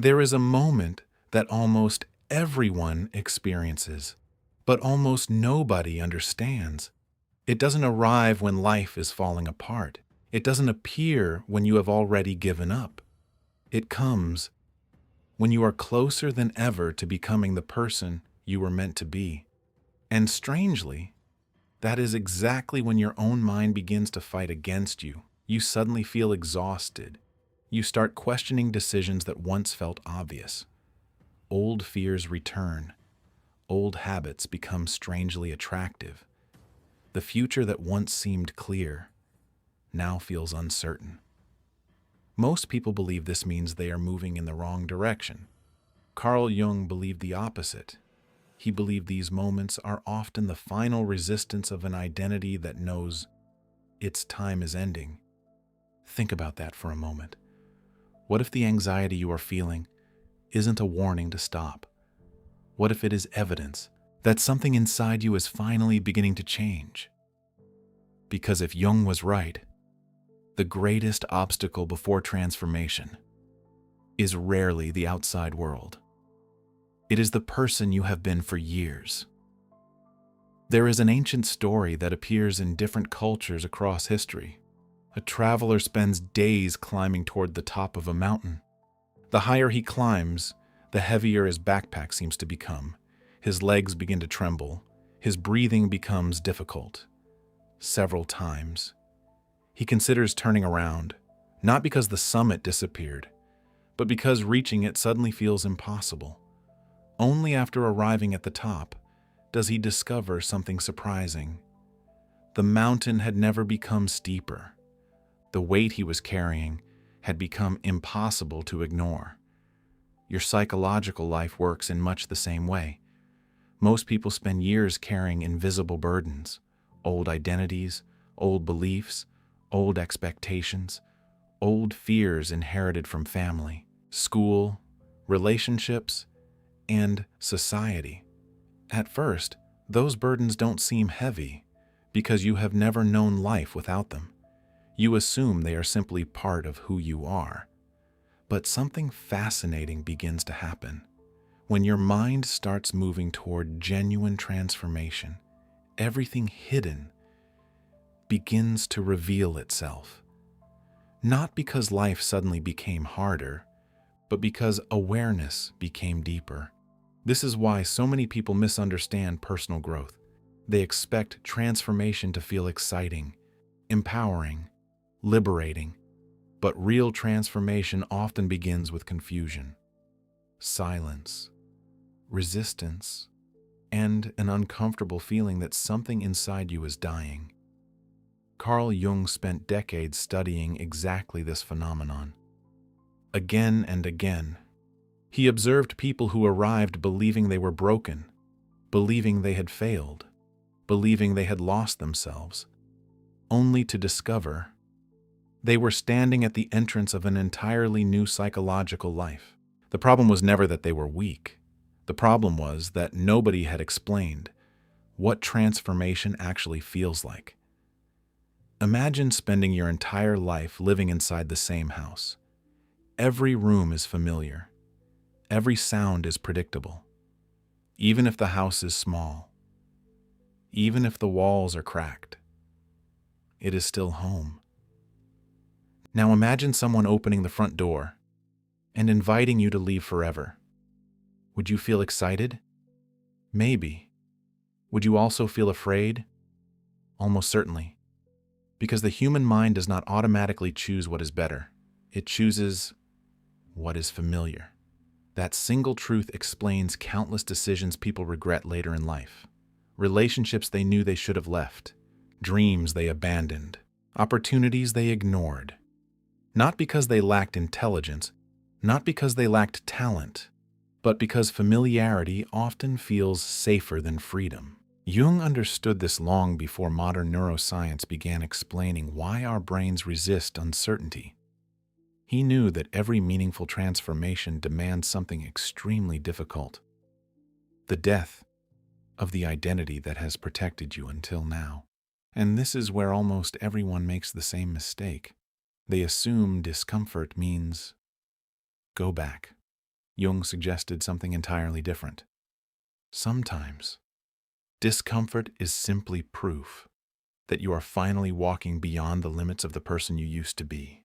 There is a moment that almost everyone experiences, but almost nobody understands. It doesn't arrive when life is falling apart. It doesn't appear when you have already given up. It comes when you are closer than ever to becoming the person you were meant to be. And strangely, that is exactly when your own mind begins to fight against you. You suddenly feel exhausted. You start questioning decisions that once felt obvious. Old fears return. Old habits become strangely attractive. The future that once seemed clear now feels uncertain. Most people believe this means they are moving in the wrong direction. Carl Jung believed the opposite. He believed these moments are often the final resistance of an identity that knows its time is ending. Think about that for a moment. What if the anxiety you are feeling isn't a warning to stop? What if it is evidence that something inside you is finally beginning to change? Because if Jung was right, the greatest obstacle before transformation is rarely the outside world. It is the person you have been for years. There is an ancient story that appears in different cultures across history. A traveler spends days climbing toward the top of a mountain. The higher he climbs, the heavier his backpack seems to become. His legs begin to tremble. His breathing becomes difficult. Several times, he considers turning around, not because the summit disappeared, but because reaching it suddenly feels impossible. Only after arriving at the top does he discover something surprising. The mountain had never become steeper. The weight he was carrying had become impossible to ignore. Your psychological life works in much the same way. Most people spend years carrying invisible burdens, old identities, old beliefs, old expectations, old fears inherited from family, school, relationships, and society. At first, those burdens don't seem heavy because you have never known life without them. You assume they are simply part of who you are. But something fascinating begins to happen. When your mind starts moving toward genuine transformation, everything hidden begins to reveal itself. Not because life suddenly became harder, but because awareness became deeper. This is why so many people misunderstand personal growth. They expect transformation to feel exciting, empowering, liberating, but real transformation often begins with confusion, silence, resistance, and an uncomfortable feeling that something inside you is dying. Carl Jung spent decades studying exactly this phenomenon. Again and again, he observed people who arrived believing they were broken, believing they had failed, believing they had lost themselves, only to discover they were standing at the entrance of an entirely new psychological life. The problem was never that they were weak. The problem was that nobody had explained what transformation actually feels like. Imagine spending your entire life living inside the same house. Every room is familiar. Every sound is predictable. Even if the house is small, even if the walls are cracked, it is still home. Now imagine someone opening the front door and inviting you to leave forever. Would you feel excited? Maybe. Would you also feel afraid? Almost certainly. Because the human mind does not automatically choose what is better. It chooses what is familiar. That single truth explains countless decisions people regret later in life. Relationships they knew they should have left. Dreams they abandoned. Opportunities they ignored. Not because they lacked intelligence, not because they lacked talent, but because familiarity often feels safer than freedom. Jung understood this long before modern neuroscience began explaining why our brains resist uncertainty. He knew that every meaningful transformation demands something extremely difficult: the death of the identity that has protected you until now. And this is where almost everyone makes the same mistake. They assume discomfort means go back. Jung suggested something entirely different. Sometimes, discomfort is simply proof that you are finally walking beyond the limits of the person you used to be.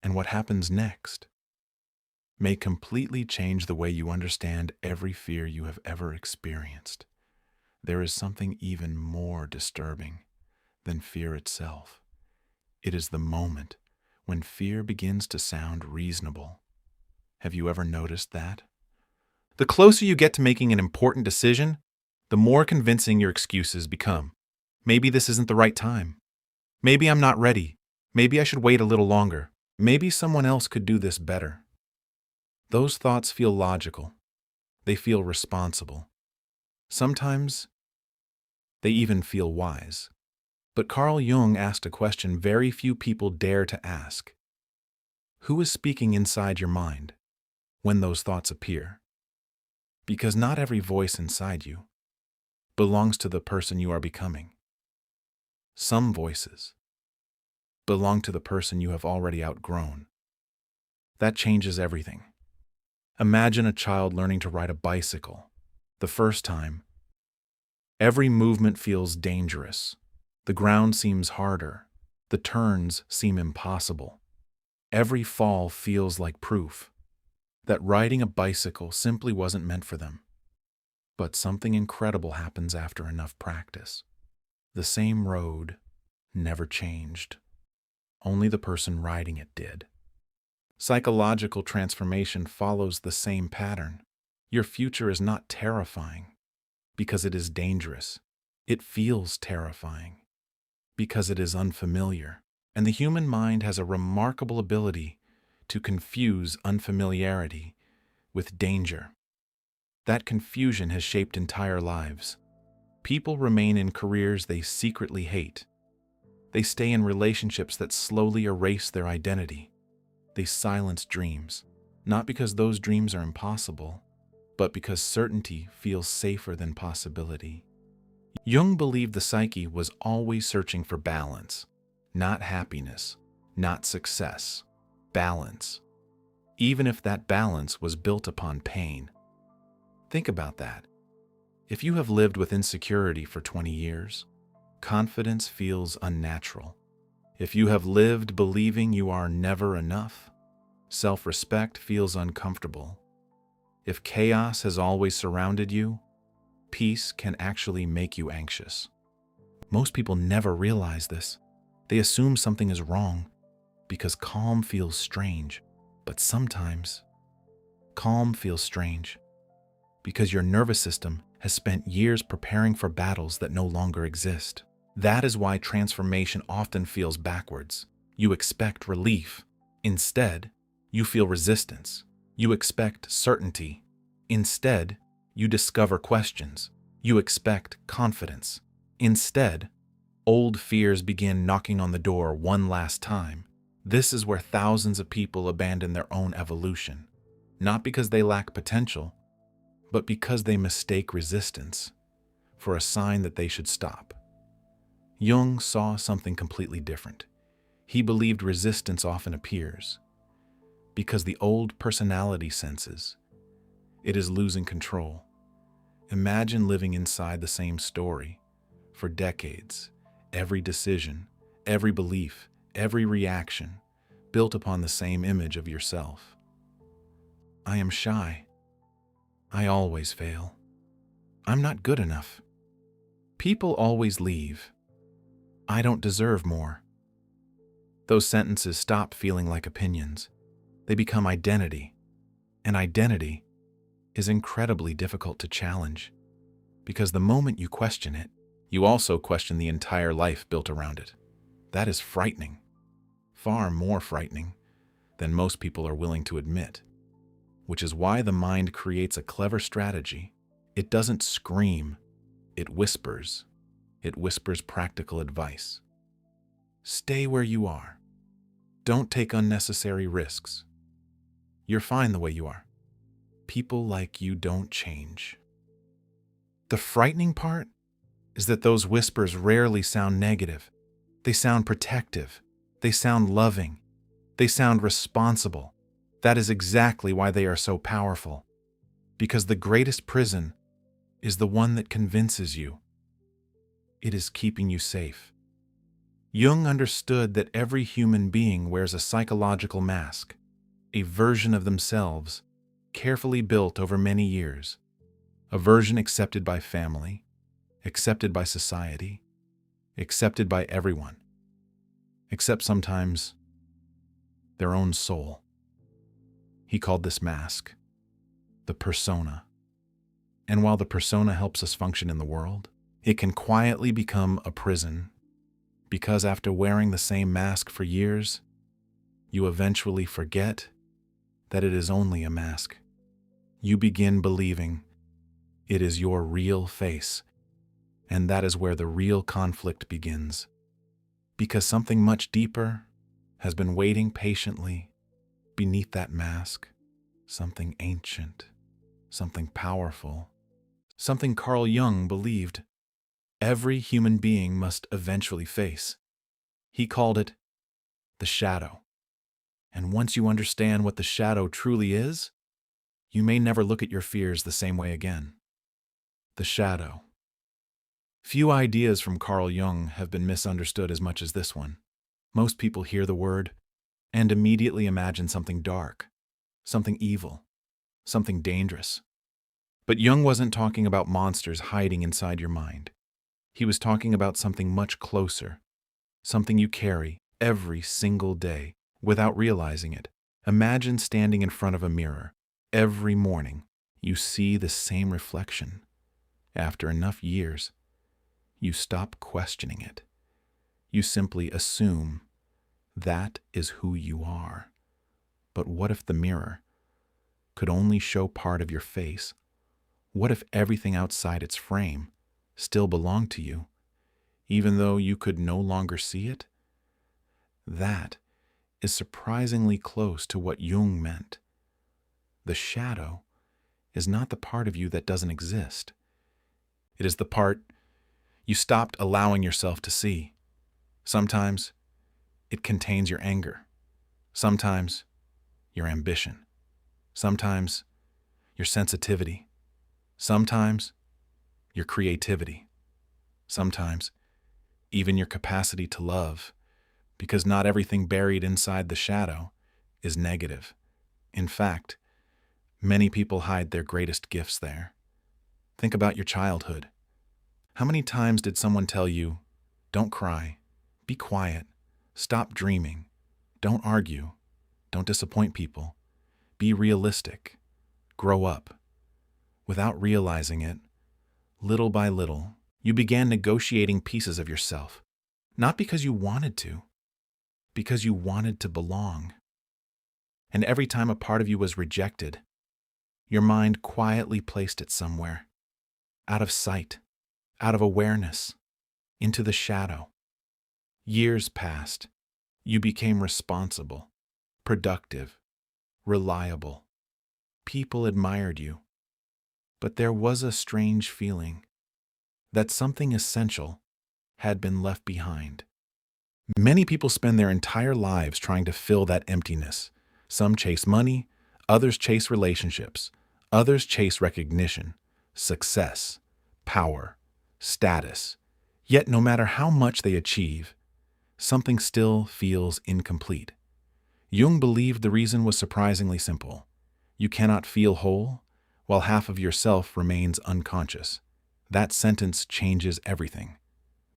And what happens next may completely change the way you understand every fear you have ever experienced. There is something even more disturbing than fear itself. It is the moment when fear begins to sound reasonable. Have you ever noticed that? The closer you get to making an important decision, the more convincing your excuses become. Maybe this isn't the right time. Maybe I'm not ready. Maybe I should wait a little longer. Maybe someone else could do this better. Those thoughts feel logical. They feel responsible. Sometimes they even feel wise. But Carl Jung asked a question very few people dare to ask. Who is speaking inside your mind when those thoughts appear? Because not every voice inside you belongs to the person you are becoming. Some voices belong to the person you have already outgrown. That changes everything. Imagine a child learning to ride a bicycle. The first time, every movement feels dangerous. The ground seems harder. The turns seem impossible. Every fall feels like proof that riding a bicycle simply wasn't meant for them. But something incredible happens after enough practice. The same road never changed. Only the person riding it did. Psychological transformation follows the same pattern. Your future is not terrifying because it is dangerous. It feels terrifying because it is unfamiliar. And the human mind has a remarkable ability to confuse unfamiliarity with danger. That confusion has shaped entire lives. People remain in careers they secretly hate. They stay in relationships that slowly erase their identity. They silence dreams, not because those dreams are impossible, but because certainty feels safer than possibility. Jung believed the psyche was always searching for balance, not happiness, not success, balance, even if that balance was built upon pain. Think about that. If you have lived with insecurity for 20 years, confidence feels unnatural. If you have lived believing you are never enough, self-respect feels uncomfortable. If chaos has always surrounded you, peace can actually make you anxious. Most people never realize this. They assume something is wrong because calm feels strange. But sometimes, calm feels strange because your nervous system has spent years preparing for battles that no longer exist. That is why transformation often feels backwards. You expect relief. Instead, you feel resistance. You expect certainty. Instead, you discover questions. You expect confidence. Instead, old fears begin knocking on the door one last time. This is where thousands of people abandon their own evolution, not because they lack potential, but because they mistake resistance for a sign that they should stop. Jung saw something completely different. He believed resistance often appears because the old personality senses it is losing control. Imagine living inside the same story for decades. Every decision, every belief, every reaction built upon the same image of yourself. I am shy. I always fail. I'm not good enough. People always leave. I don't deserve more. Those sentences stop feeling like opinions. They become identity. And identity is incredibly difficult to challenge because the moment you question it, you also question the entire life built around it. That is frightening. Far more frightening than most people are willing to admit, which is why the mind creates a clever strategy. It doesn't scream, it whispers. It whispers practical advice. Stay where you are. Don't take unnecessary risks. You're fine the way you are. People like you don't change. The frightening part is that those whispers rarely sound negative. They sound protective. They sound loving. They sound responsible. That is exactly why they are so powerful, because the greatest prison is the one that convinces you it is keeping you safe. Jung understood that every human being wears a psychological mask, a version of themselves, carefully built over many years, a version accepted by family, accepted by society, accepted by everyone, except sometimes their own soul. He called this mask the persona. And while the persona helps us function in the world, it can quietly become a prison, because after wearing the same mask for years, you eventually forget that it is only a mask. You begin believing it is your real face, and that is where the real conflict begins. Because something much deeper has been waiting patiently beneath that mask, something ancient, something powerful, something Carl Jung believed every human being must eventually face. He called it the shadow. And once you understand what the shadow truly is, you may never look at your fears the same way again. The shadow. Few ideas from Carl Jung have been misunderstood as much as this one. Most people hear the word and immediately imagine something dark, something evil, something dangerous. But Jung wasn't talking about monsters hiding inside your mind. He was talking about something much closer, something you carry every single day without realizing it. Imagine standing in front of a mirror. Every morning, you see the same reflection. After enough years, you stop questioning it. You simply assume that is who you are. But what if the mirror could only show part of your face? What if everything outside its frame still belonged to you, even though you could no longer see it? That is surprisingly close to what Jung meant. The shadow is not the part of you that doesn't exist. It is the part you stopped allowing yourself to see. Sometimes it contains your anger. Sometimes your ambition. Sometimes your sensitivity. Sometimes your creativity. Sometimes even your capacity to love, because not everything buried inside the shadow is negative. In fact, many people hide their greatest gifts there. Think about your childhood. How many times did someone tell you, don't cry, be quiet, stop dreaming, don't argue, don't disappoint people, be realistic, grow up? Without realizing it, little by little, you began negotiating pieces of yourself, not because you wanted to, because you wanted to belong. And every time a part of you was rejected, your mind quietly placed it somewhere, out of sight, out of awareness, into the shadow. Years passed. You became responsible, productive, reliable. People admired you. But there was a strange feeling that something essential had been left behind. Many people spend their entire lives trying to fill that emptiness. Some chase money, others chase relationships, others chase recognition, success, power, status. Yet no matter how much they achieve, something still feels incomplete. Jung believed the reason was surprisingly simple. You cannot feel whole while half of yourself remains unconscious. That sentence changes everything,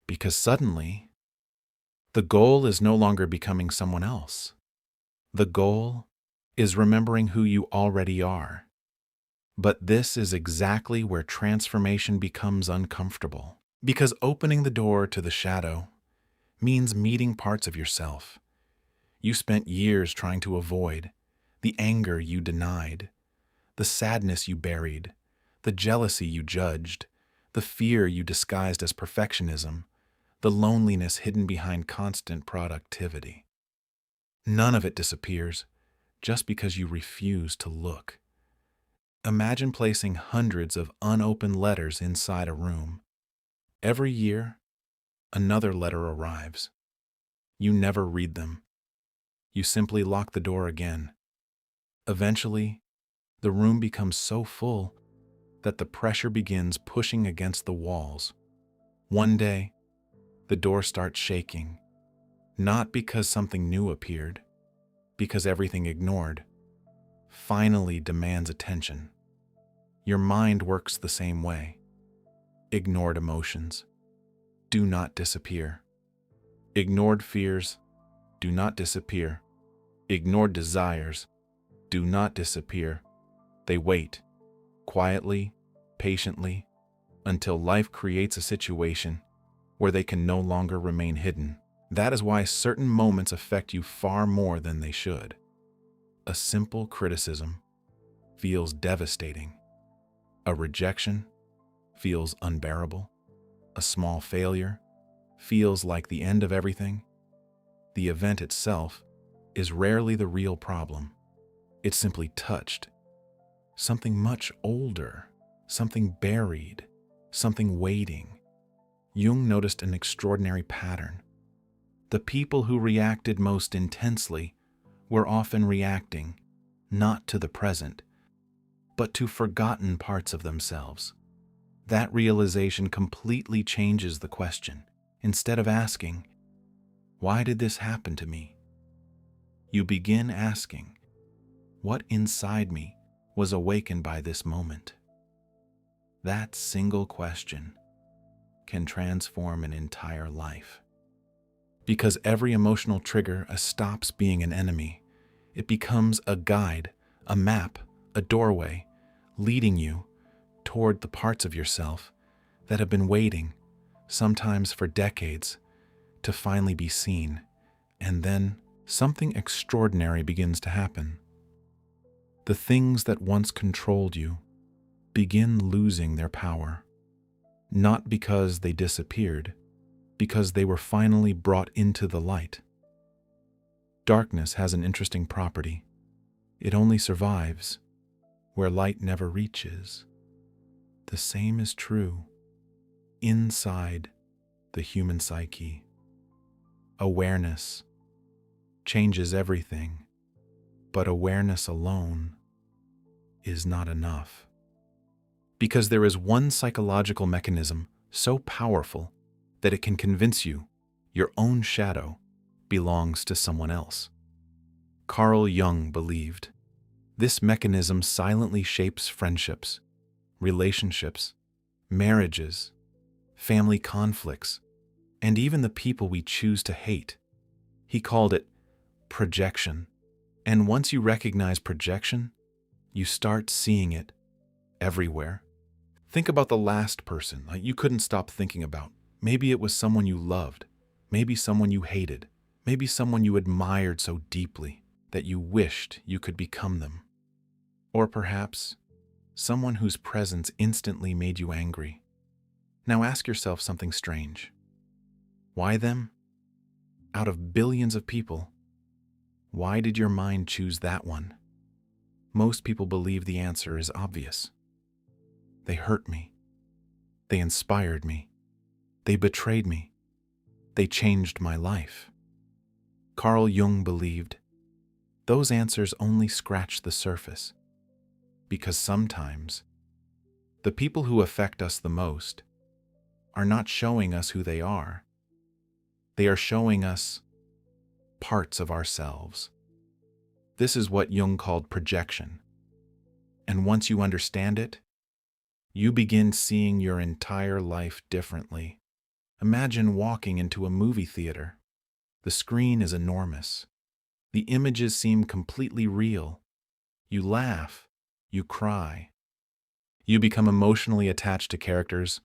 because suddenly, the goal is no longer becoming someone else. The goal is remembering who you already are. But this is exactly where transformation becomes uncomfortable, because opening the door to the shadow means meeting parts of yourself you spent years trying to avoid, the anger you denied, the sadness you buried, the jealousy you judged, the fear you disguised as perfectionism, the loneliness hidden behind constant productivity. None of it disappears just because you refuse to look. Imagine placing hundreds of unopened letters inside a room. Every year, another letter arrives. You never read them. You simply lock the door again. Eventually, the room becomes so full that the pressure begins pushing against the walls. One day, the door starts shaking, not because something new appeared, because everything ignored finally demands attention. Your mind works the same way. Ignored emotions do not disappear. Ignored fears do not disappear. Ignored desires do not disappear. They wait, quietly, patiently, until life creates a situation where they can no longer remain hidden. That is why certain moments affect you far more than they should. A simple criticism feels devastating. A rejection feels unbearable. A small failure feels like the end of everything. The event itself is rarely the real problem. It's simply touched. Something much older, something buried, something waiting. Jung noticed an extraordinary pattern. The people who reacted most intensely were often reacting not to the present, but to forgotten parts of themselves. That realization completely changes the question. Instead of asking, "Why did this happen to me?" you begin asking, "What inside me was awakened by this moment?" That single question can transform an entire life. Because every emotional trigger stops being an enemy. It becomes a guide, a map, a doorway, leading you toward the parts of yourself that have been waiting, sometimes for decades, to finally be seen. And then something extraordinary begins to happen. The things that once controlled you begin losing their power, not because they disappeared, because they were finally brought into the light. Darkness has an interesting property. It only survives where light never reaches. The same is true inside the human psyche. Awareness changes everything, but awareness alone is not enough. Because there is one psychological mechanism so powerful that it can convince you your own shadow belongs to someone else. Carl Jung believed this mechanism silently shapes friendships, relationships, marriages, family conflicts, and even the people we choose to hate. He called it projection. And once you recognize projection, you start seeing it everywhere. Think about the last person you couldn't stop thinking about. Maybe it was someone you loved, maybe someone you hated, maybe someone you admired so deeply that you wished you could become them. Or perhaps someone whose presence instantly made you angry. Now ask yourself something strange. Why them? Out of billions of people, why did your mind choose that one? Most people believe the answer is obvious. They hurt me. They inspired me. They betrayed me. They changed my life. Carl Jung believed those answers only scratch the surface, because sometimes the people who affect us the most are not showing us who they are. They are showing us parts of ourselves. This is what Jung called projection. And once you understand it, you begin seeing your entire life differently. Imagine walking into a movie theater. The screen is enormous. The images seem completely real. You laugh. You cry. You become emotionally attached to characters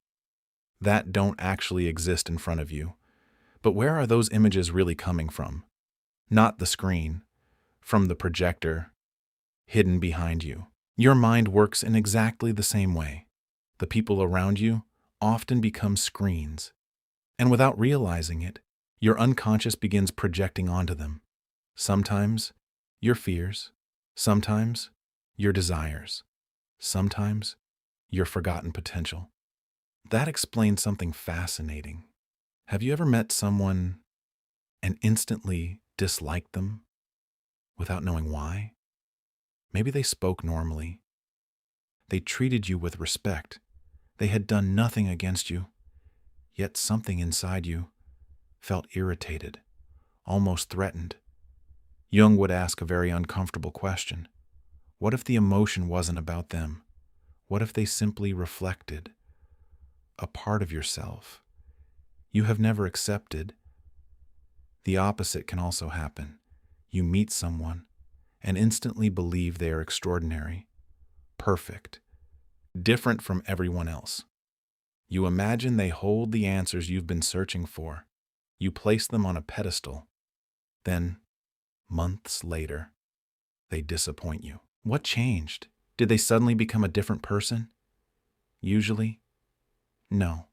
that don't actually exist in front of you. But where are those images really coming from? Not the screen, from the projector, hidden behind you. Your mind works in exactly the same way. The people around you often become screens, and without realizing it, your unconscious begins projecting onto them. Sometimes your fears, sometimes your desires, sometimes your forgotten potential. That explains something fascinating. Have you ever met someone and instantly disliked them without knowing why? Maybe they spoke normally. They treated you with respect. They had done nothing against you, yet something inside you felt irritated, almost threatened. Jung would ask a very uncomfortable question. What if the emotion wasn't about them? What if they simply reflected a part of yourself you have never accepted? The opposite can also happen. You meet someone and instantly believe they are extraordinary, perfect, different from everyone else. You imagine they hold the answers you've been searching for. You place them on a pedestal. Then, months later, they disappoint you. What changed? Did they suddenly become a different person? Usually, no.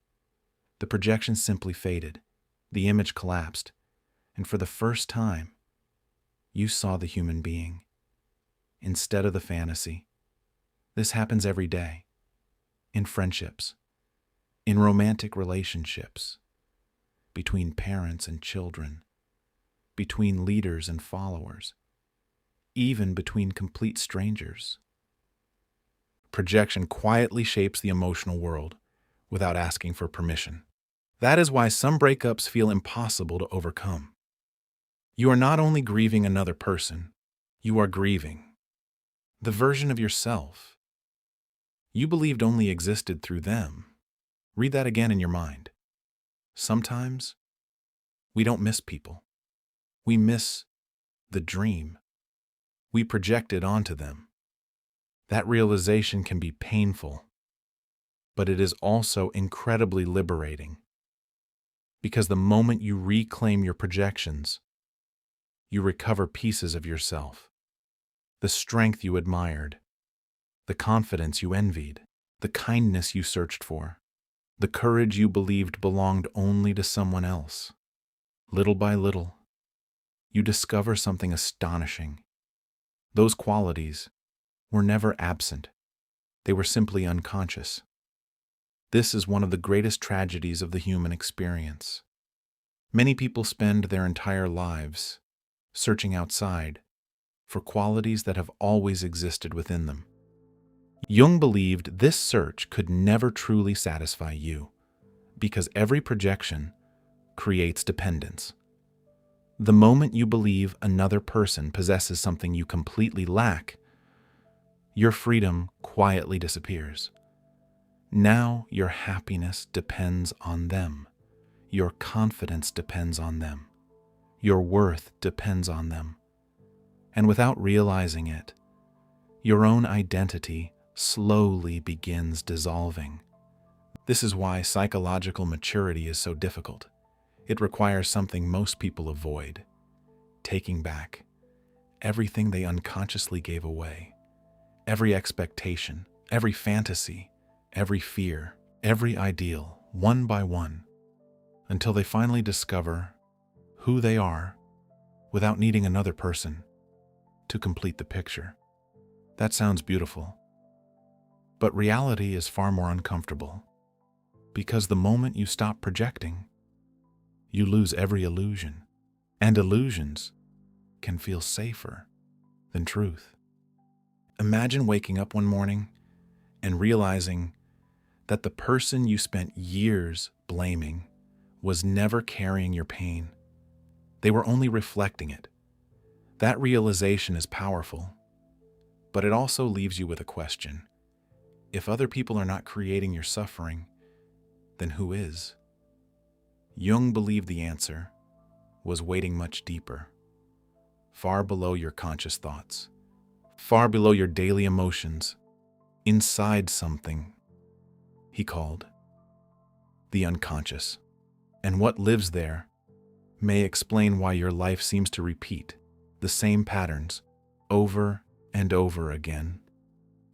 The projection simply faded. The image collapsed. And for the first time, you saw the human being instead of the fantasy. This happens every day. In friendships, in romantic relationships, between parents and children, between leaders and followers, even between complete strangers. Projection quietly shapes the emotional world without asking for permission. That is why some breakups feel impossible to overcome. You are not only grieving another person, you are grieving the version of yourself you believed only existed through them. Read that again in your mind. Sometimes we don't miss people. We miss the dream we projected onto them. That realization can be painful, but it is also incredibly liberating. Because the moment you reclaim your projections, you recover pieces of yourself. The strength you admired, the confidence you envied, the kindness you searched for, the courage you believed belonged only to someone else. Little by little, you discover something astonishing. Those qualities were never absent. They were simply unconscious. This is one of the greatest tragedies of the human experience. Many people spend their entire lives searching outside for qualities that have always existed within them. Jung believed this search could never truly satisfy you because every projection creates dependence. The moment you believe another person possesses something you completely lack, your freedom quietly disappears. Now your happiness depends on them. Your confidence depends on them. Your worth depends on them. And without realizing it, your own identity slowly begins dissolving. This is why psychological maturity is so difficult. It requires something most people avoid: taking back everything they unconsciously gave away. Every expectation, every fantasy, every fear, every ideal, one by one, until they finally discover who they are without needing another person to complete the picture. That sounds beautiful, but reality is far more uncomfortable, because the moment you stop projecting, you lose every illusion, and illusions can feel safer than truth. Imagine waking up one morning and realizing that the person you spent years blaming was never carrying your pain. They were only reflecting it. That realization is powerful, but it also leaves you with a question. If other people are not creating your suffering, then who is? Jung believed the answer was waiting much deeper, far below your conscious thoughts, far below your daily emotions, inside something he called the unconscious. And what lives there may explain why your life seems to repeat the same patterns over and over again.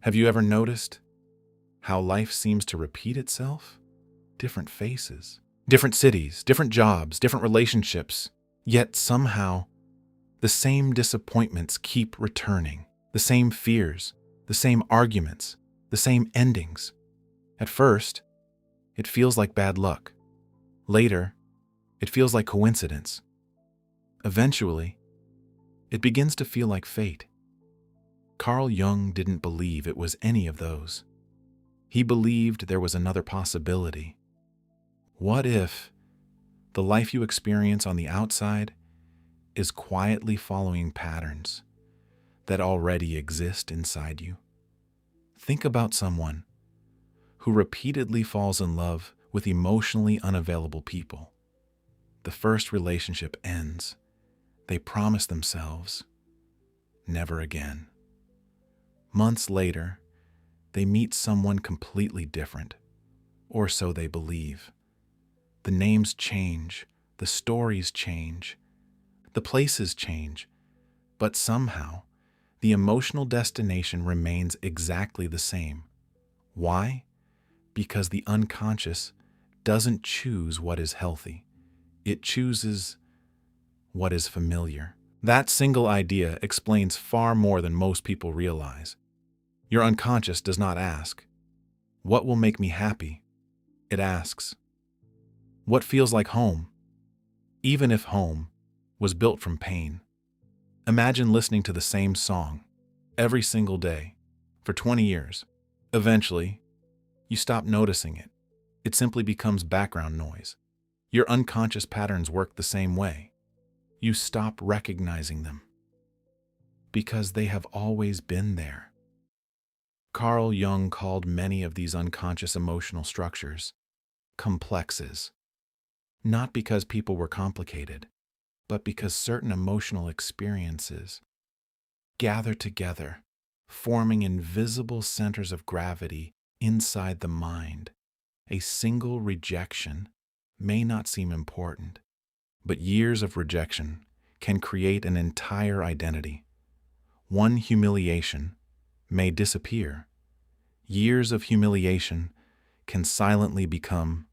Have you ever noticed how life seems to repeat itself? Different faces, different cities, different jobs, different relationships, yet somehow the same disappointments keep returning, the same fears, the same arguments, the same endings. At first, it feels like bad luck. Later, it feels like coincidence. Eventually, it begins to feel like fate. Carl Jung didn't believe it was any of those. He believed there was another possibility. What if the life you experience on the outside is quietly following patterns that already exist inside you? Think about someone who repeatedly falls in love with emotionally unavailable people. The first relationship ends. They promise themselves, never again. Months later, they meet someone completely different, or so they believe. The names change, the stories change, the places change, but somehow, the emotional destination remains exactly the same. Why? Because the unconscious doesn't choose what is healthy. It chooses what is familiar. That single idea explains far more than most people realize. Your unconscious does not ask, "What will make me happy?" It asks, "What feels like home?" Even if home was built from pain. Imagine listening to the same song every single day for 20 years. Eventually, you stop noticing it. It simply becomes background noise. Your unconscious patterns work the same way. You stop recognizing them because they have always been there. Carl Jung called many of these unconscious emotional structures complexes, not because people were complicated, but because certain emotional experiences gather together, forming invisible centers of gravity inside the mind. A single rejection may not seem important, but years of rejection can create an entire identity. One humiliation may disappear. Years of humiliation can silently become,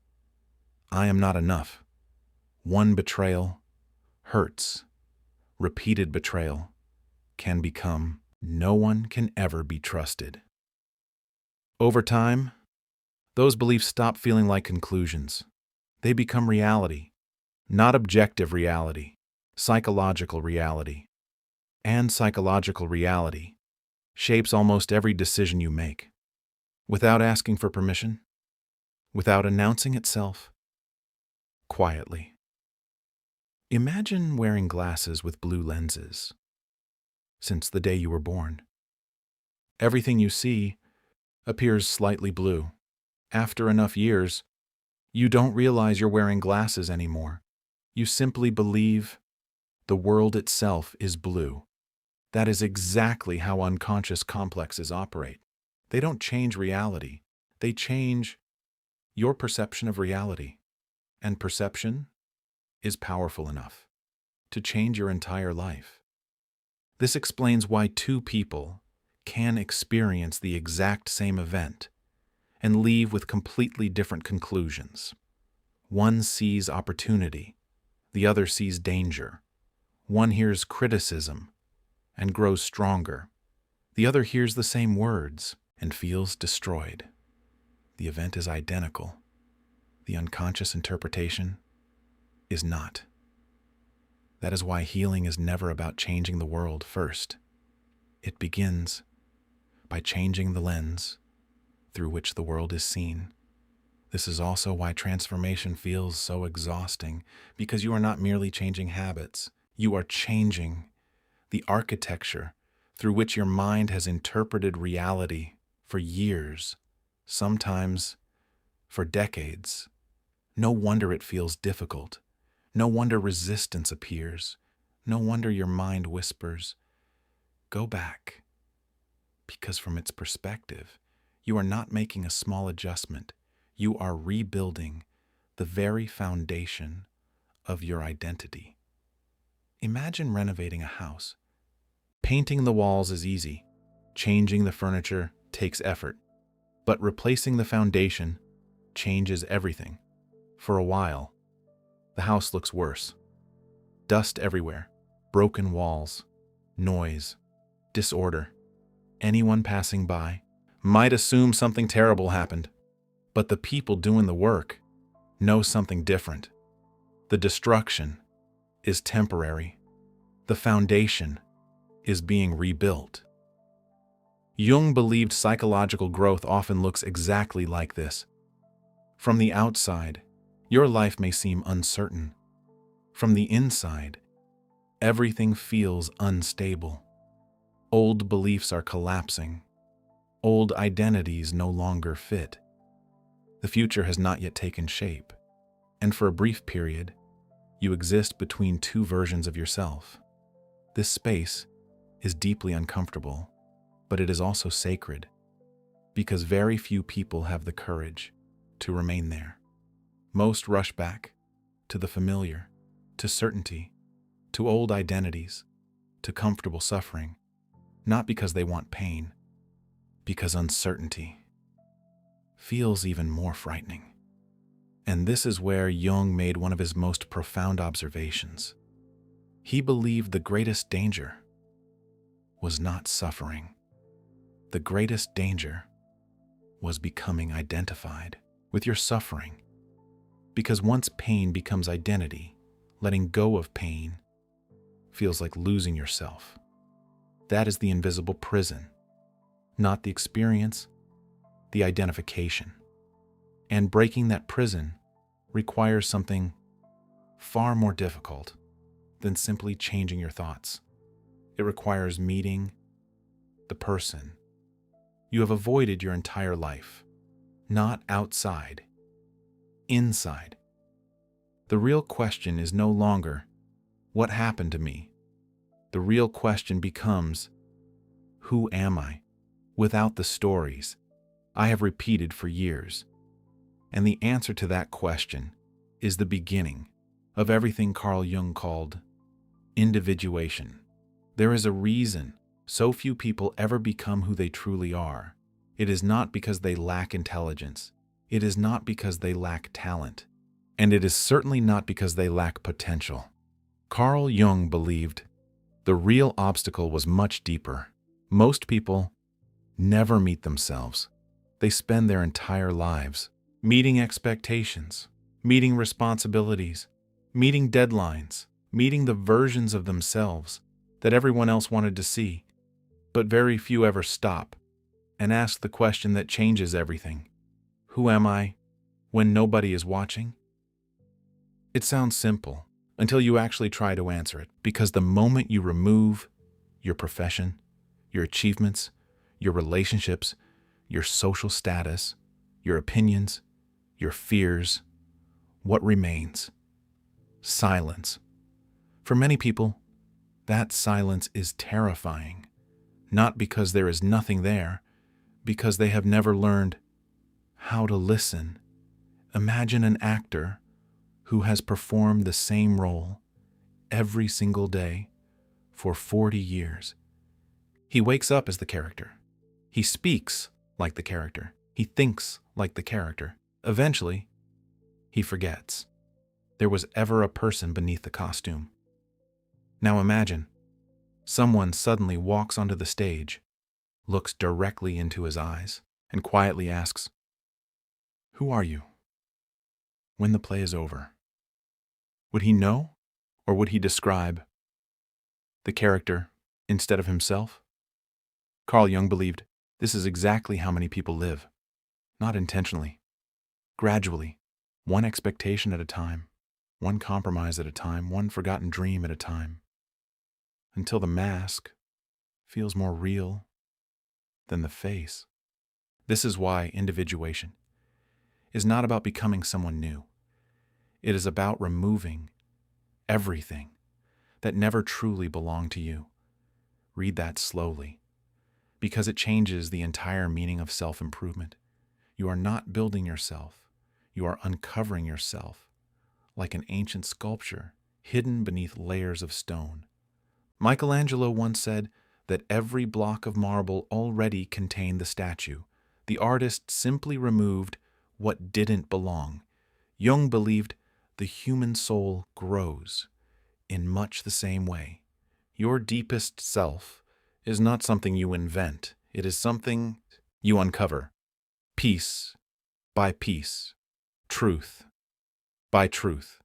"I am not enough." One betrayal hurts. Repeated betrayal can become, "No one can ever be trusted." Over time, those beliefs stop feeling like conclusions. They become reality, not objective reality, psychological reality. And psychological reality shapes almost every decision you make, without asking for permission, without announcing itself, quietly. Imagine wearing glasses with blue lenses. Since the day you were born, everything you see appears slightly blue. After enough years, you don't realize you're wearing glasses anymore. You simply believe the world itself is blue. That is exactly how unconscious complexes operate. They don't change reality. They change your perception of reality. And perception is powerful enough to change your entire life. This explains why two people can experience the exact same event and leave with completely different conclusions. One sees opportunity, the other sees danger. One hears criticism and grows stronger. The other hears the same words and feels destroyed. The event is identical. The unconscious interpretation is not. That is why healing is never about changing the world first. It begins by changing the lens through which the world is seen. This is also why transformation feels so exhausting, because you are not merely changing habits. You are changing the architecture through which your mind has interpreted reality for years, sometimes for decades. No wonder it feels difficult. No wonder resistance appears. No wonder your mind whispers, "Go back." Because from its perspective, you are not making a small adjustment. You are rebuilding the very foundation of your identity. Imagine renovating a house. Painting the walls is easy. Changing the furniture takes effort. But replacing the foundation changes everything. For a while, the house looks worse. Dust everywhere, broken walls, noise, disorder. Anyone passing by might assume something terrible happened. But the people doing the work know something different. The destruction is temporary. The foundation is being rebuilt. Jung believed psychological growth often looks exactly like this. From the outside, your life may seem uncertain. From the inside, everything feels unstable. Old beliefs are collapsing. Old identities no longer fit. The future has not yet taken shape, and for a brief period, you exist between two versions of yourself. This space is deeply uncomfortable, but it is also sacred, because very few people have the courage to remain there. Most rush back to the familiar, to certainty, to old identities, to comfortable suffering, not because they want pain, because uncertainty feels even more frightening. And this is where Jung made one of his most profound observations. He believed the greatest danger was not suffering. The greatest danger was becoming identified with your suffering. Because once pain becomes identity, letting go of pain feels like losing yourself. That is the invisible prison, not the experience, the identification. And breaking that prison requires something far more difficult than simply changing your thoughts. It requires meeting the person you have avoided your entire life, not outside, inside. The real question is no longer, what happened to me? The real question becomes, who am I? Without the stories I have repeated for years. And the answer to that question is the beginning of everything Carl Jung called individuation. There is a reason so few people ever become who they truly are. It is not because they lack intelligence. It is not because they lack talent. And it is certainly not because they lack potential. Carl Jung believed the real obstacle was much deeper. Most people never meet themselves. They spend their entire lives meeting expectations, meeting responsibilities, meeting deadlines, meeting the versions of themselves that everyone else wanted to see. But very few ever stop and ask the question that changes everything. Who am I when nobody is watching? It sounds simple until you actually try to answer it, because the moment you remove your profession, your achievements, your relationships, your social status, your opinions, your fears, what remains? Silence. For many people, that silence is terrifying, not because there is nothing there, because they have never learned how to listen. Imagine an actor who has performed the same role every single day for 40 years. He wakes up as the character. He speaks like the character. He thinks like the character. Eventually, he forgets there was ever a person beneath the costume. Now imagine someone suddenly walks onto the stage, looks directly into his eyes, and quietly asks, "Who are you?" When the play is over, would he know, or would he describe the character instead of himself? Carl Jung believed this is exactly how many people live, not intentionally, gradually, one expectation at a time, one compromise at a time, one forgotten dream at a time, until the mask feels more real than the face. This is why individuation is not about becoming someone new. It is about removing everything that never truly belonged to you. Read that slowly, because it changes the entire meaning of self-improvement. You are not building yourself. You are uncovering yourself like an ancient sculpture hidden beneath layers of stone. Michelangelo once said that every block of marble already contained the statue. The artist simply removed what didn't belong. Jung believed the human soul grows in much the same way. Your deepest self is not something you invent. It is something you uncover, piece by piece, truth by truth,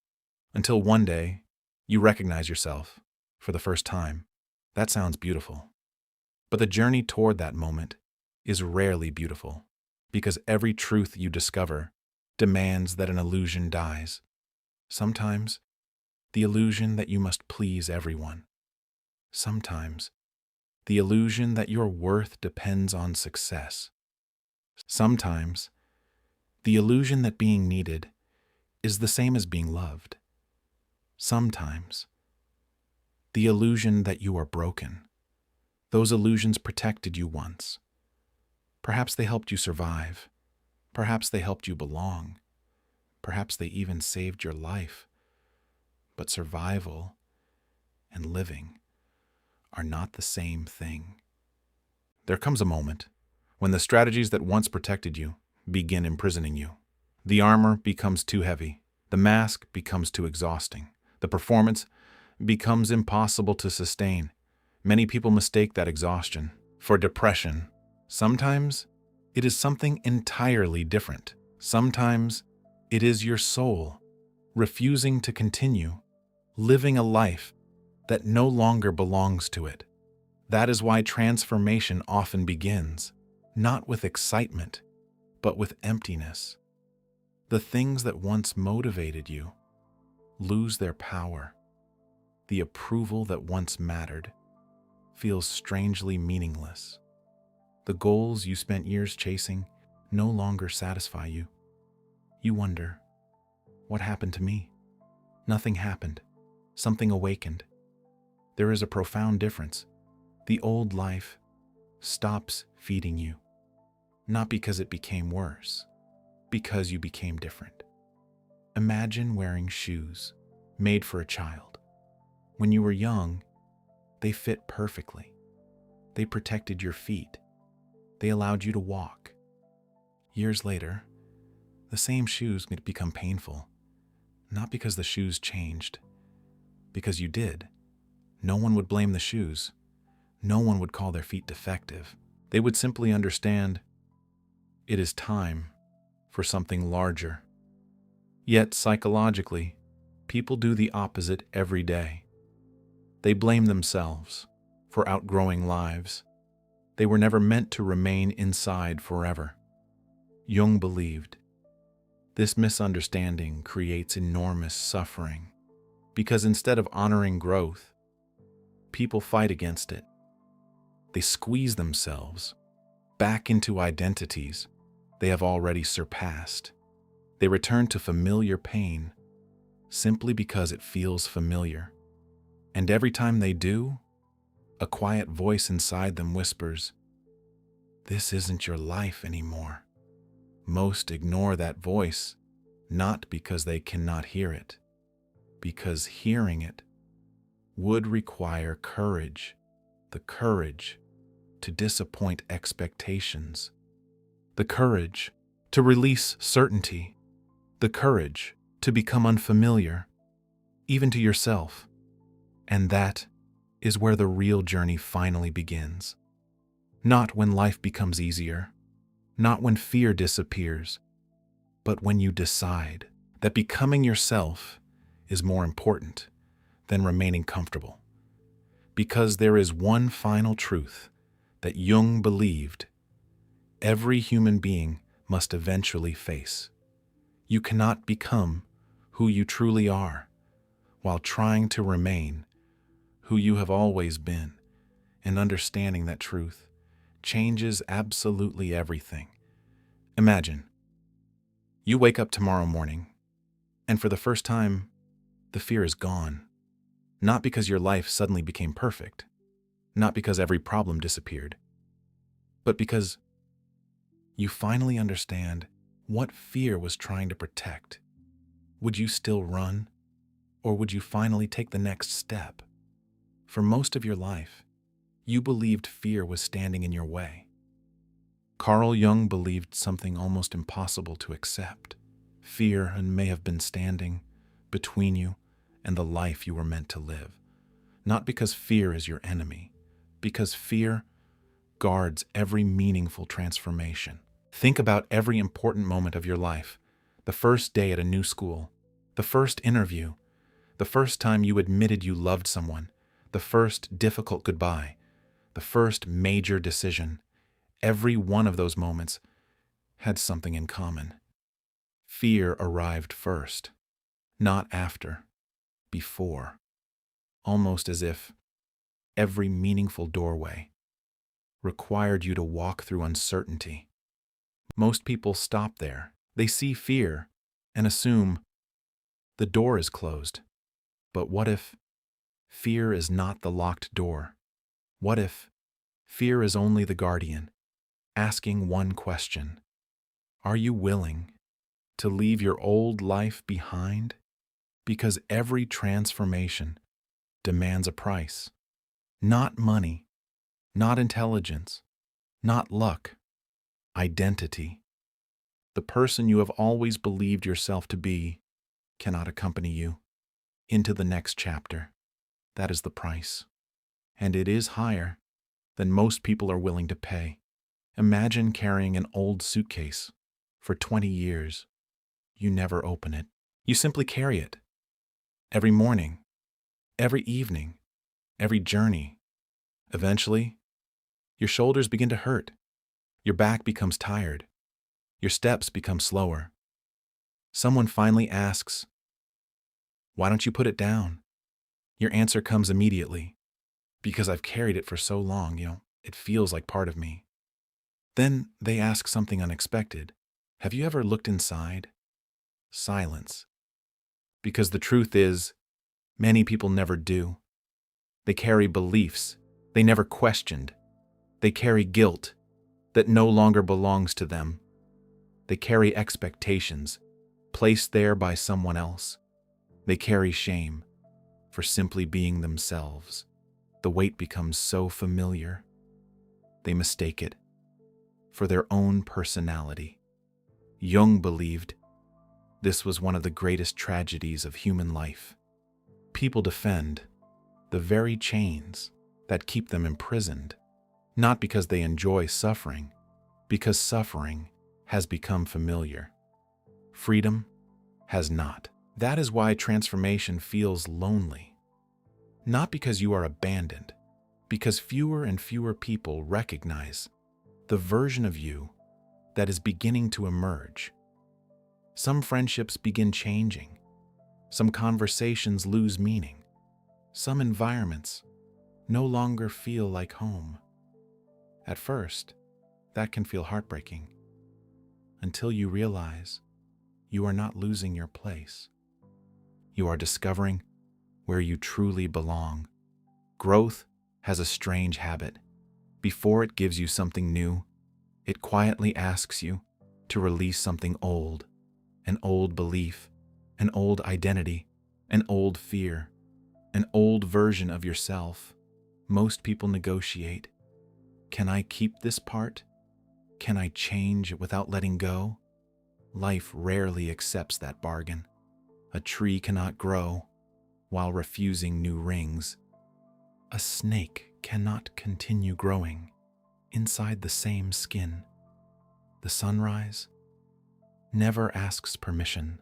until one day you recognize yourself for the first time. That sounds beautiful. But the journey toward that moment is rarely beautiful, because every truth you discover demands that an illusion dies. Sometimes, the illusion that you must please everyone. Sometimes, the illusion that your worth depends on success. Sometimes, the illusion that being needed is the same as being loved. Sometimes, the illusion that you are broken. Those illusions protected you once. Perhaps they helped you survive. Perhaps they helped you belong. Perhaps they even saved your life. But survival and living are not the same thing. There comes a moment when the strategies that once protected you begin imprisoning you. The armor becomes too heavy. The mask becomes too exhausting. The performance becomes impossible to sustain. Many people mistake that exhaustion for depression. Sometimes it is something entirely different. Sometimes it is your soul refusing to continue living a life that no longer belongs to it. That is why transformation often begins, not with excitement, but with emptiness. The things that once motivated you lose their power. The approval that once mattered feels strangely meaningless. The goals you spent years chasing no longer satisfy you. You wonder, what happened to me? Nothing happened. Something awakened. There is a profound difference. The old life stops feeding you, not because it became worse, because you became different. Imagine wearing shoes made for a child. When you were young, they fit perfectly. They protected your feet. They allowed you to walk. Years later, the same shoes may become painful, not because the shoes changed, because you did. No one would blame the shoes. No one would call their feet defective. They would simply understand it is time for something larger. Yet psychologically, people do the opposite every day. They blame themselves for outgrowing lives. They were never meant to remain inside forever. Jung believed this misunderstanding creates enormous suffering because instead of honoring growth, people fight against it. They squeeze themselves back into identities they have already surpassed. They return to familiar pain simply because it feels familiar. And every time they do, a quiet voice inside them whispers, "This isn't your life anymore." Most ignore that voice, not because they cannot hear it, because hearing it would require courage, the courage to disappoint expectations, the courage to release certainty, the courage to become unfamiliar, even to yourself. And that is where the real journey finally begins. Not when life becomes easier, not when fear disappears, but when you decide that becoming yourself is more important than remaining comfortable. Because there is one final truth that Jung believed every human being must eventually face. You cannot become who you truly are while trying to remain who you have always been, and understanding that truth changes absolutely everything. Imagine, you wake up tomorrow morning, and for the first time, the fear is gone. Not because your life suddenly became perfect, not because every problem disappeared, but because you finally understand what fear was trying to protect. Would you still run, or would you finally take the next step? For most of your life, you believed fear was standing in your way. Carl Jung believed something almost impossible to accept. Fear may have been standing between you and the life you were meant to live. Not because fear is your enemy, because fear guards every meaningful transformation. Think about every important moment of your life. The first day at a new school, the first interview, the first time you admitted you loved someone, the first difficult goodbye, the first major decision. Every one of those moments had something in common. Fear arrived first, not after, before, almost as if every meaningful doorway required you to walk through uncertainty. Most people stop there. They see fear and assume the door is closed. But what if fear is not the locked door? What if fear is only the guardian, asking one question? Are you willing to leave your old life behind? Because every transformation demands a price. Not money, not intelligence, not luck, identity. The person you have always believed yourself to be cannot accompany you into the next chapter. That is the price. And it is higher than most people are willing to pay. Imagine carrying an old suitcase for 20 years. You never open it. You simply carry it. Every morning, every evening, every journey. Eventually, your shoulders begin to hurt. Your back becomes tired. Your steps become slower. Someone finally asks, "Why don't you put it down?" Your answer comes immediately. "Because I've carried it for so long, it feels like part of me." Then they ask something unexpected. "Have you ever looked inside?" Silence. Because the truth is, many people never do. They carry beliefs they never questioned. They carry guilt that no longer belongs to them. They carry expectations placed there by someone else. They carry shame for simply being themselves. The weight becomes so familiar, they mistake it for their own personality. Jung believed this was one of the greatest tragedies of human life. People defend the very chains that keep them imprisoned, not because they enjoy suffering, because suffering has become familiar. Freedom has not. That is why transformation feels lonely. Not because you are abandoned, because fewer and fewer people recognize the version of you that is beginning to emerge. Some friendships begin changing. Some conversations lose meaning. Some environments no longer feel like home. At first, that can feel heartbreaking, until you realize you are not losing your place. You are discovering where you truly belong. Growth has a strange habit. Before it gives you something new, it quietly asks you to release something old, an old belief, an old identity, an old fear, an old version of yourself. Most people negotiate. Can I keep this part? Can I change without letting go? Life rarely accepts that bargain. A tree cannot grow while refusing new rings. A snake cannot continue growing inside the same skin. The sunrise never asks permission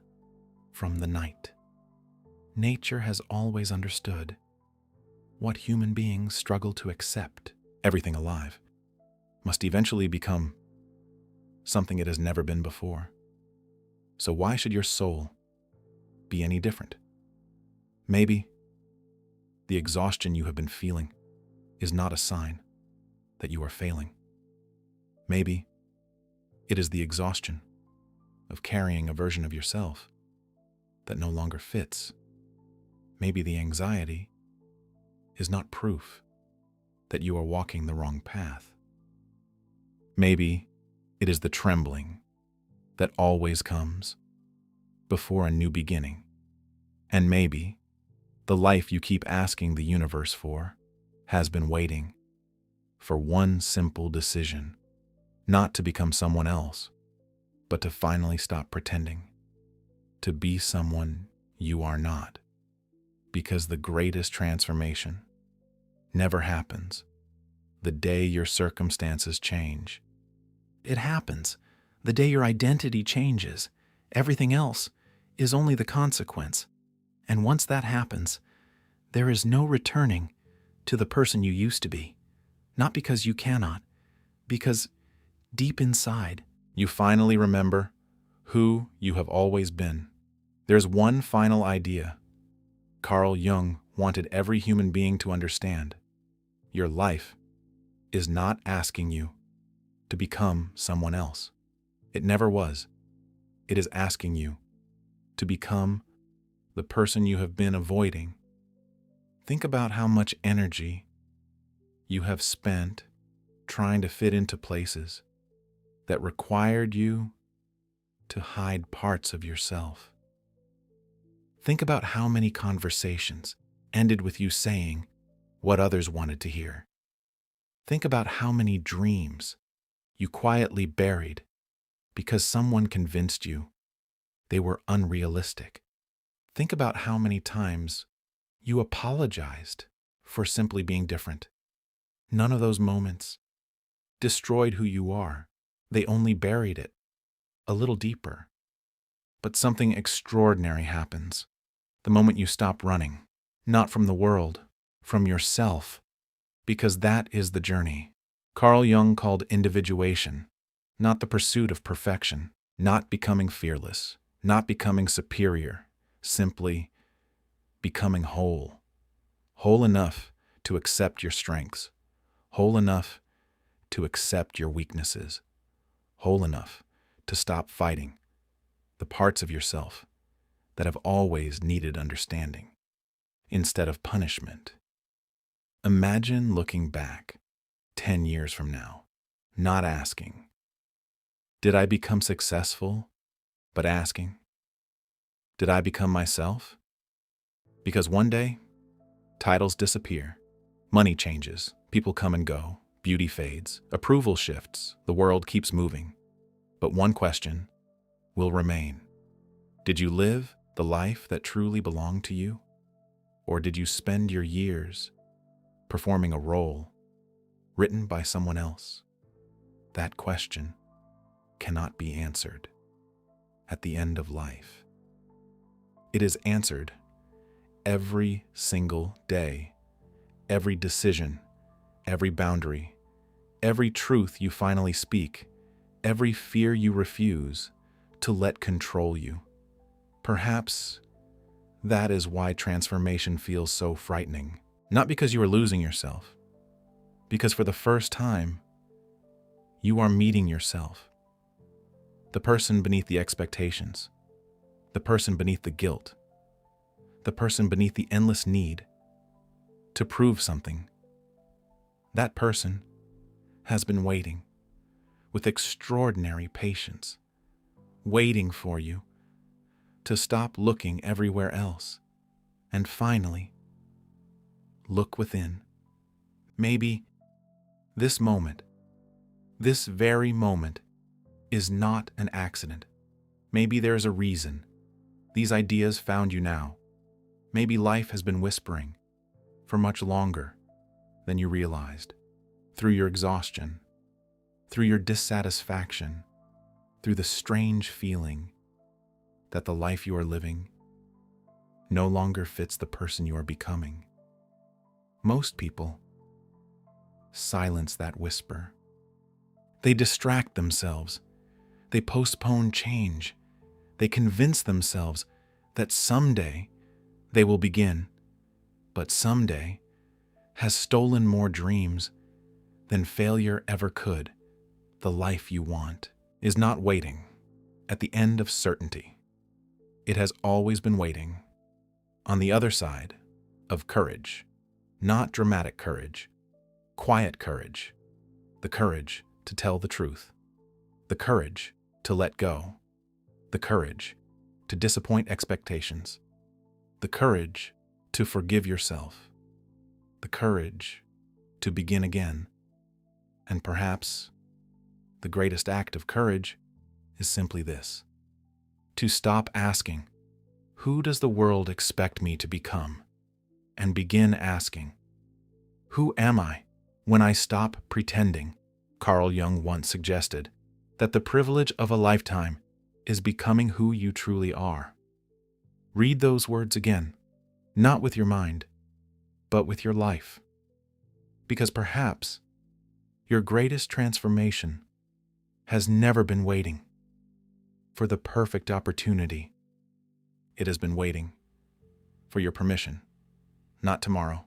from the night. Nature has always understood what human beings struggle to accept. Everything alive must eventually become something it has never been before. So why should your soul be any different? Maybe the exhaustion you have been feeling is not a sign that you are failing. Maybe it is the exhaustion of carrying a version of yourself that no longer fits. Maybe the anxiety is not proof that you are walking the wrong path. Maybe it is the trembling that always comes before a new beginning. And maybe the life you keep asking the universe for has been waiting for one simple decision, not to become someone else, but to finally stop pretending to be someone you are not. Because the greatest transformation never happens the day your circumstances change. It happens the day your identity changes. Everything else is only the consequence. And once that happens, there is no returning to the person you used to be. Not because you cannot, because Deep inside, you finally remember who you have always been. There's one final idea Carl Jung wanted every human being to understand. Your life is not asking you to become someone else. It never was. It is asking you to become the person you have been avoiding. Think about how much energy you have spent trying to fit into places that required you to hide parts of yourself. Think about how many conversations ended with you saying what others wanted to hear. Think about how many dreams you quietly buried because someone convinced you they were unrealistic. Think about how many times you apologized for simply being different. None of those moments destroyed who you are. They only buried it a little deeper. But something extraordinary happens the moment you stop running, not from the world, from yourself, because that is the journey. Carl Jung called individuation, not the pursuit of perfection, not becoming fearless, not becoming superior, simply becoming whole. Whole enough to accept your strengths, whole enough to accept your weaknesses, whole enough to stop fighting the parts of yourself that have always needed understanding instead of punishment. Imagine looking back 10 years from now, not asking, did I become successful, but asking, did I become myself? Because one day, titles disappear, money changes, people come and go, beauty fades, approval shifts, the world keeps moving. But one question will remain. Did you live the life that truly belonged to you? Or did you spend your years performing a role written by someone else? That question cannot be answered at the end of life. It is answered every single day, every decision, every boundary, every truth you finally speak, every fear you refuse to let control you. Perhaps that is why transformation feels so frightening. Not because you are losing yourself, because for the first time, you are meeting yourself. The person beneath the expectations, the person beneath the guilt, the person beneath the endless need to prove something. That person has been waiting with extraordinary patience, waiting for you to stop looking everywhere else and finally look within. Maybe this moment, this very moment, is not an accident. Maybe there is a reason these ideas found you now. Maybe life has been whispering for much longer than you realized. Through your exhaustion, through your dissatisfaction, through the strange feeling that the life you are living no longer fits the person you are becoming. Most people silence that whisper. They distract themselves. They postpone change. They convince themselves that someday they will begin, but someday has stolen more dreams than failure ever could. The life you want is not waiting at the end of certainty. It has always been waiting on the other side of courage, not dramatic courage, quiet courage, the courage to tell the truth, the courage to let go, the courage to disappoint expectations, the courage to forgive yourself, the courage to begin again. And perhaps the greatest act of courage is simply this: to stop asking, who does the world expect me to become? And begin asking, who am I when I stop pretending? Carl Jung once suggested that the privilege of a lifetime is becoming who you truly are. Read those words again, not with your mind, but with your life. Because perhaps your greatest transformation has never been waiting for the perfect opportunity. It has been waiting for your permission. Not tomorrow,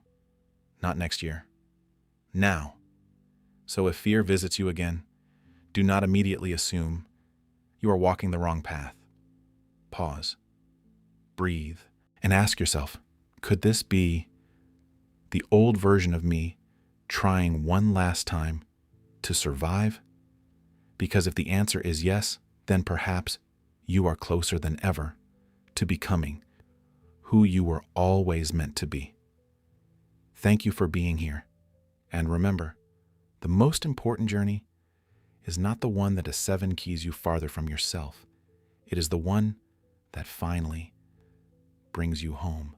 not next year, now. So if fear visits you again, do not immediately assume you are walking the wrong path. Pause, breathe, and ask yourself, could this be the old version of me trying one last time to survive? Because if the answer is yes, then perhaps you are closer than ever to becoming who you were always meant to be. Thank you for being here. And remember, the most important journey is not the one that is 7 keys you farther from yourself. It is the one that finally brings you home.